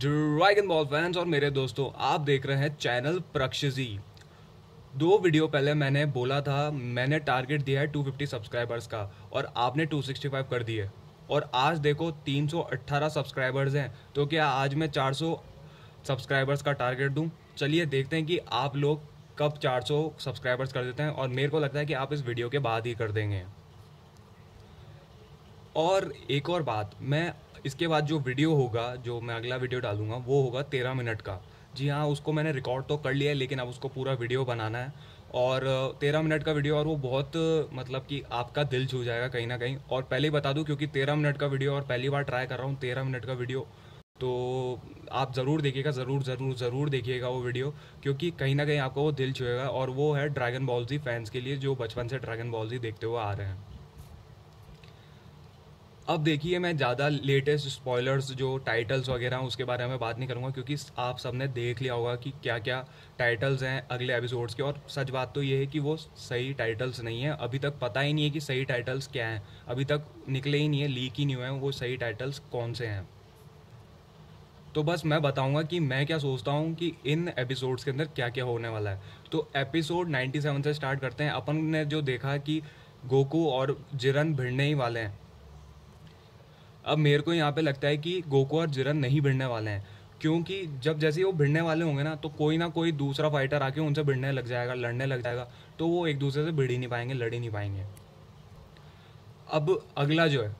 Dragon ball fans और मेरे दोस्तों, आप देख रहे हैं चैनल प्रक्षजी। 2 वीडियो पहले मैंने बोला था, मैंने टारगेट दिया है 250 सब्सक्राइबर्स का और आपने 265 कर दिए। और आज देखो 318 सब्सक्राइबर्स हैं, तो क्या आज मैं 400 सब्सक्राइबर्स का टारगेट दूं? चलिए देखते हैं कि आप लोग कब 400 सब्सक्राइबर्स कर देते हैं, और मेरे को लगता है कि आप इस वीडियो के बाद ही कर देंगे। और एक और बात, मैं इसके बाद जो वीडियो होगा, जो मैं अगला वीडियो डालूंगा, वो होगा 13 मिनट का। जी हाँ, उसको मैंने रिकॉर्ड तो कर लिया है, लेकिन अब उसको पूरा वीडियो बनाना है। और 13 मिनट का वीडियो, और वो बहुत मतलब कि आपका दिल छू जाएगा कहीं ना कहीं। और पहले ही बता दूं, क्योंकि 13 मिनट का वीडियो और पहली बार ट्राई कर रहा हूँ 13 मिनट का वीडियो, तो आप ज़रूर देखिएगा, ज़रूर ज़रूर ज़रूर देखिएगा वो वीडियो, क्योंकि कहीं ना कहीं आपको वो दिल छुएगा। और वो है ड्रैगन बॉल जी फैंस के लिए, जो बचपन से ड्रैगन बॉल जी देखते हुए आ रहे हैं। अब देखिए, मैं ज़्यादा लेटेस्ट स्पॉयलर्स जो टाइटल्स वगैरह हैं उसके बारे में बात नहीं करूँगा, क्योंकि आप सबने देख लिया होगा कि क्या क्या टाइटल्स हैं अगले एपिसोड्स के। और सच बात तो ये है कि वो सही टाइटल्स नहीं है, अभी तक पता ही नहीं है कि सही टाइटल्स क्या हैं, अभी तक निकले ही नहीं है, लीक ही नहीं हुए हैं वो सही टाइटल्स कौन से हैं। तो बस मैं बताऊंगा कि मैं क्या सोचता हूँ कि इन एपिसोड्स के अंदर क्या क्या होने वाला है। तो एपिसोड 97 से स्टार्ट करते हैं। अपन ने जो देखा कि गोकू और जिरन भिड़ने ही वाले हैं। अब मेरे को यहाँ पे लगता है कि गोकू और जिरन नहीं भिड़ने वाले हैं, क्योंकि जब जैसे ही वो भिड़ने वाले होंगे ना, तो कोई ना कोई दूसरा फाइटर आके उनसे भिड़ने लग जाएगा, लड़ने लग जाएगा, तो वो एक दूसरे से भिड़ ही नहीं पाएंगे, लड़ ही नहीं पाएंगे। अब अगला जो है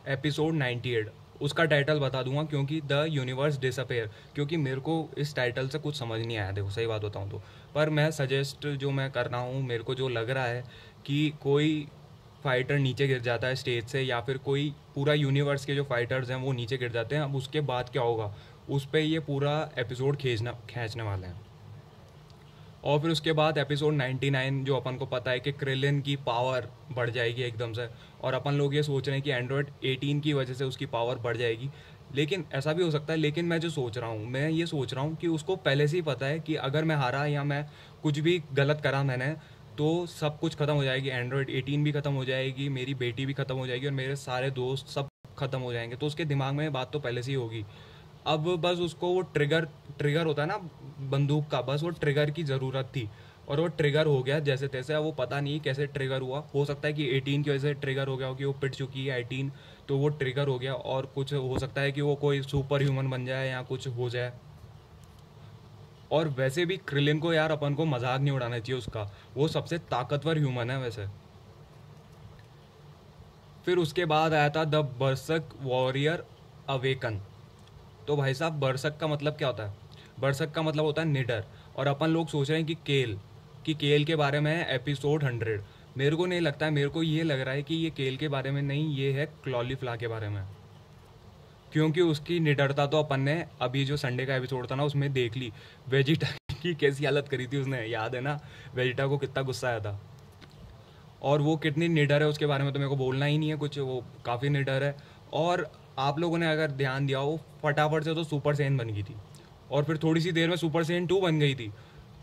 एपिसोड 98, उसका टाइटल बता दूंगा, क्योंकि द यूनिवर्स डिसअपेयर, क्योंकि मेरे को इस टाइटल से कुछ समझ नहीं आया, देखो सही बात बताऊँ तो। पर मैं सजेस्ट जो मैं कर रहा हूँ, मेरे को जो लग रहा है कि कोई फाइटर नीचे गिर जाता है स्टेज से, या फिर कोई पूरा यूनिवर्स के जो फाइटर्स हैं वो नीचे गिर जाते हैं। अब उसके बाद क्या होगा, उस पर ये पूरा एपिसोड खींचने वाले हैं। और फिर उसके बाद एपिसोड 99, जो अपन को पता है कि क्रिलिन की पावर बढ़ जाएगी एकदम से, और अपन लोग ये सोच रहे हैं कि एंड्रॉयड 18 की वजह से उसकी पावर बढ़ जाएगी। लेकिन ऐसा भी हो सकता है, लेकिन मैं जो सोच रहा हूँ, मैं ये सोच रहा हूँ कि उसको पहले से ही पता है कि अगर मैं हारा या मैं कुछ भी गलत करा मैंने, तो सब कुछ ख़त्म हो जाएगी, एंड्रॉयड 18 भी ख़त्म हो जाएगी, मेरी बेटी भी ख़त्म हो जाएगी, और मेरे सारे दोस्त सब ख़त्म हो जाएंगे। तो उसके दिमाग में बात तो पहले से ही होगी। अब बस उसको वो ट्रिगर ट्रिगर होता है ना बंदूक का, बस वो ट्रिगर की ज़रूरत थी, और वो ट्रिगर हो गया जैसे तैसे। अब वो पता नहीं कैसे ट्रिगर हुआ, हो सकता है कि 18 की वजह से ट्रिगर हो गया हो, कि वो पिट चुकी है 18, तो वो ट्रिगर हो गया। और कुछ हो सकता है कि वो कोई सुपर ह्यूमन बन जाए या कुछ हो जाए। और वैसे भी क्रिलिन को यार अपन को मजाक नहीं उड़ाना चाहिए उसका, वो सबसे ताकतवर ह्यूमन है वैसे। फिर उसके बाद आया था द बर्सक वॉरियर अवेकन। तो भाई साहब, बरसक का मतलब क्या होता है? बरसक का मतलब होता है निडर। और अपन लोग सोच रहे हैं कि केल के बारे में है एपिसोड 100। मेरे को नहीं लगता है, मेरे को ये लग रहा है कि ये केल के बारे में नहीं, ये है क्लॉलीफ्ला के बारे में। क्योंकि उसकी निडरता तो अपन ने अभी जो संडे का एपिसोड था ना उसमें देख ली। वेजिटा की कैसी हालत करी थी उसने, याद है ना? वेजिटा को कितना गुस्सा आया था। और वो कितनी निडर है उसके बारे में तो मेरे को बोलना ही नहीं है कुछ, वो काफ़ी निडर है। और आप लोगों ने अगर ध्यान दिया हो, फटाफट से तो सुपर सेन बन गई थी, और फिर थोड़ी सी देर में सुपर सेन 2 बन गई थी।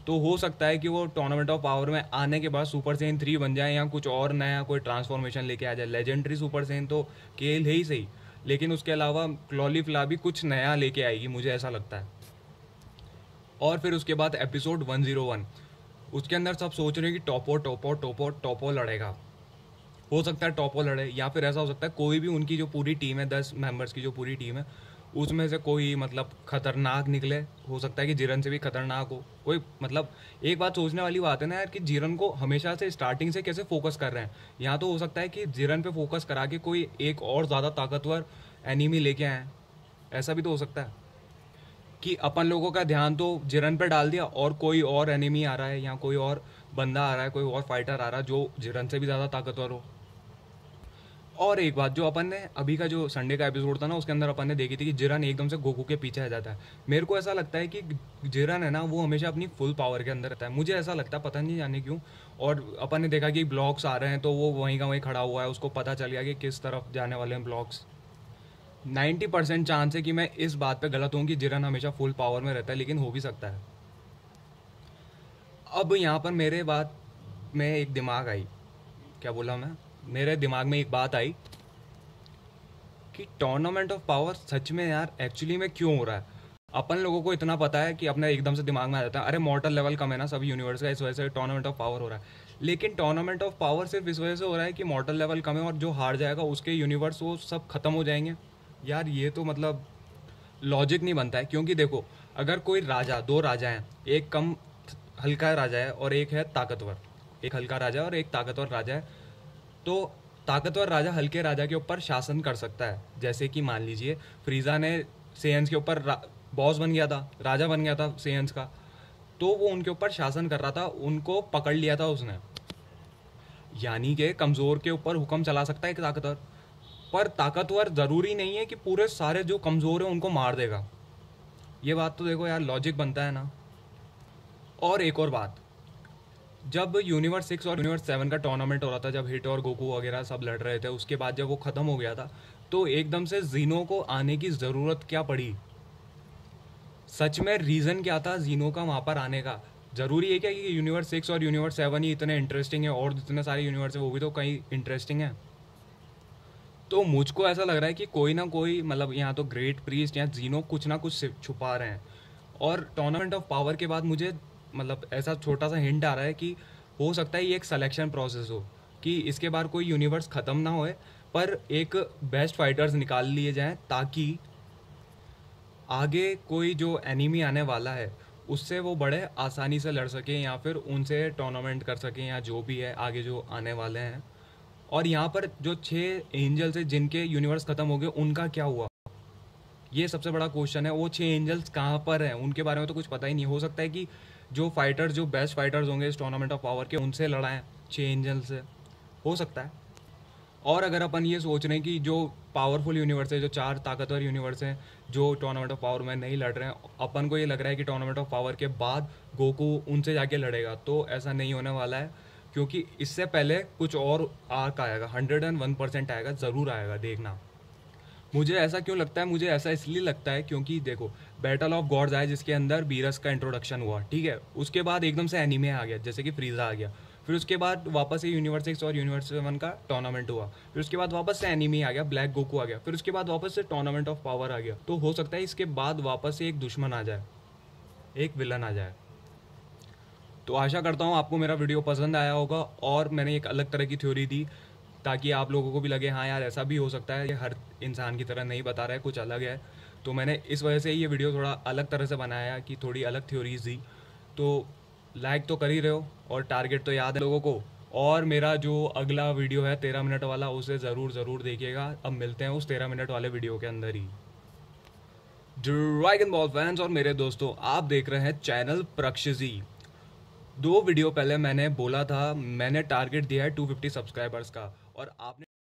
तो हो सकता है कि वो टूर्नामेंट ऑफ पावर में आने के बाद सुपर सेन 3 बन जाए, या कुछ और नया कोई ट्रांसफॉर्मेशन लेके आ जाए। लेजेंडरी सुपर सेन तो केल है ही सही, लेकिन उसके अलावा क्लॉलीफ्ला भी कुछ नया लेके आएगी, मुझे ऐसा लगता है। और फिर उसके बाद एपिसोड 101, उसके अंदर सब सोच रहे हैं कि टॉपो टॉपो टॉपो टॉपो लड़ेगा। हो सकता है टॉपो लड़े, या फिर ऐसा हो सकता है कोई भी उनकी जो पूरी टीम है, 10 मेंबर्स की जो पूरी टीम है, उसमें से कोई मतलब खतरनाक निकले। हो सकता है कि जिरन से भी खतरनाक हो कोई। मतलब एक बात सोचने वाली बात है ना यार, कि जिरन को हमेशा से स्टार्टिंग से कैसे फोकस कर रहे हैं। यहाँ तो हो सकता है कि जिरन पे फोकस करा के कोई एक और ज़्यादा ताकतवर एनिमी लेके आए, ऐसा भी तो हो सकता है कि अपन लोगों का ध्यान तो जिरन पे डाल दिया, और कोई और एनिमी आ रहा है, या कोई और बंदा आ रहा है, कोई और फाइटर आ रहा है जो जिरन से भी ज़्यादा ताकतवर हो। और एक बात, जो अपन ने अभी का जो संडे का एपिसोड था ना, उसके अंदर अपन ने देखी थी कि जिरन एकदम से गोकू के पीछे आ जाता है। मेरे को ऐसा लगता है कि जिरन है ना, वो हमेशा अपनी फुल पावर के अंदर रहता है, मुझे ऐसा लगता है, पता नहीं जाने क्यों। और अपन ने देखा कि ब्लॉक्स आ रहे हैं, तो वो वहीं का वहीं खड़ा हुआ है, उसको पता चल गया कि किस तरफ जाने वाले हैं ब्लॉक्स। 90% चांस है कि मैं इस बात पे गलत हूँ कि जिरन हमेशा फुल पावर में रहता है, लेकिन हो भी सकता है। अब यहाँ पर मेरे बात में एक दिमाग आई, क्या बोला मैं, मेरे दिमाग में एक बात आई कि टूर्नामेंट ऑफ पावर सच में यार एक्चुअली में क्यों हो रहा है। अपन लोगों को इतना पता है कि अपने एकदम से दिमाग में आ जाता है, अरे मॉर्टल लेवल कम है ना सभी यूनिवर्स का, इस वजह से टूर्नामेंट ऑफ पावर हो रहा है। लेकिन टूर्नामेंट ऑफ पावर सिर्फ इस वजह से हो रहा है कि मॉर्टल लेवल कम है और जो हार जाएगा उसके यूनिवर्स वो सब खत्म हो जाएंगे। यार ये तो मतलब लॉजिक नहीं बनता है। क्योंकि देखो, अगर कोई राजा, दो राजा हैं, एक कम हल्का राजा है और एक है ताकतवर, एक हल्का राजा और एक ताकतवर राजा है, तो ताकतवर राजा हल्के राजा के ऊपर शासन कर सकता है। जैसे कि मान लीजिए फ्रीजा ने सेयन्स के ऊपर बॉस बन गया था, राजा बन गया था सेयन्स का, तो वो उनके ऊपर शासन कर रहा था, उनको पकड़ लिया था उसने। यानी कि कमज़ोर के ऊपर हुक्म चला सकता है एक ताकतवर, पर ताकतवर ज़रूरी नहीं है कि पूरे सारे जो कमज़ोर हैं उनको मार देगा। ये बात तो देखो यार, लॉजिक बनता है ना। और एक और बात, जब यूनिवर्स 6 और यूनिवर्स 7 का टूर्नामेंट हो रहा था, जब हिट और गोकू वगैरह सब लड़ रहे थे, उसके बाद जब वो ख़त्म हो गया था, तो एकदम से जीनो को आने की ज़रूरत क्या पड़ी? सच में रीज़न क्या था जीनो का वहाँ पर आने का? ज़रूरी है क्या कि यूनिवर्स 6 और यूनिवर्स 7 ही इतने इंटरेस्टिंग है और जितने सारे यूनिवर्स है वो भी तो कहीं इंटरेस्टिंग है? तो मुझको ऐसा लग रहा है कि कोई ना कोई, मतलब यहाँ तो ग्रेट प्रीस्ट या जीनो कुछ ना कुछ छुपा रहे हैं। और टूर्नामेंट ऑफ पावर के बाद मुझे मतलब ऐसा छोटा सा हिंट आ रहा है कि हो सकता है ये एक सिलेक्शन प्रोसेस हो, कि इसके बाद कोई यूनिवर्स ख़त्म ना होए, पर एक बेस्ट फाइटर्स निकाल लिए जाएं, ताकि आगे कोई जो एनिमी आने वाला है उससे वो बड़े आसानी से लड़ सकें, या फिर उनसे टूर्नामेंट कर सकें, या जो भी है आगे जो आने वाले हैं। और यहाँ पर जो 6 एंजल्स हैं जिनके यूनिवर्स ख़त्म हो गए, उनका क्या हुआ? ये सबसे बड़ा क्वेश्चन है। वो 6 एंजल्स कहाँ पर हैं, उनके बारे में तो कुछ पता ही नहीं। हो सकता है कि जो फाइटर्स, जो बेस्ट फाइटर्स होंगे इस टूर्नामेंट ऑफ पावर के, उनसे लड़ाएं 6 एंजल्स से, हो सकता है। और अगर अपन ये सोच रहे हैं कि जो पावरफुल यूनिवर्स है, जो 4 ताकतवर यूनिवर्स हैं जो टूर्नामेंट ऑफ पावर में नहीं लड़ रहे हैं, अपन को ये लग रहा है कि टूर्नामेंट ऑफ पावर के बाद गोकू उनसे जाके लड़ेगा, तो ऐसा नहीं होने वाला है। क्योंकि इससे पहले कुछ और आर्क आएगा, 101% आएगा, ज़रूर आएगा, देखना। मुझे ऐसा क्यों लगता है? मुझे ऐसा इसलिए लगता है क्योंकि देखो, बैटल ऑफ गॉड्स आया जिसके अंदर बीरस का इंट्रोडक्शन हुआ, ठीक है। उसके बाद एकदम से एनीमे आ गया, जैसे कि फ्रीजा आ गया। फिर उसके बाद वापस से यूनिवर्स 6 और यूनिवर्स 7 का टूर्नामेंट हुआ। फिर उसके बाद वापस से एनीमे आ गया, ब्लैक गोकू आ गया। फिर उसके बाद वापस से टूर्नामेंट ऑफ पावर आ गया। तो हो सकता है इसके बाद वापस से एक दुश्मन आ जाए, एक विलन आ जाए। तो आशा करता हूँ आपको मेरा वीडियो पसंद आया होगा, और मैंने एक अलग तरह की थ्योरी दी ताकि आप लोगों को भी लगे हाँ यार ऐसा भी हो सकता है, ये हर इंसान की तरह नहीं बता रहा है, कुछ अलग है। तो मैंने इस वजह से ये वीडियो थोड़ा अलग तरह से बनाया कि थोड़ी अलग थ्योरीज दी। तो लाइक तो कर ही रहे हो, और टारगेट तो याद है लोगों को। और मेरा जो अगला वीडियो है 13 मिनट वाला, उसे ज़रूर देखिएगा। अब मिलते हैं उस 13 मिनट वाले वीडियो के अंदर ही। ड्रैगन बॉल फैंस और मेरे दोस्तों, आप देख रहे हैं चैनल प्रक्षजी। 2 वीडियो पहले मैंने बोला था, मैंने टारगेट दिया है 250 सब्सक्राइबर्स का, और आपने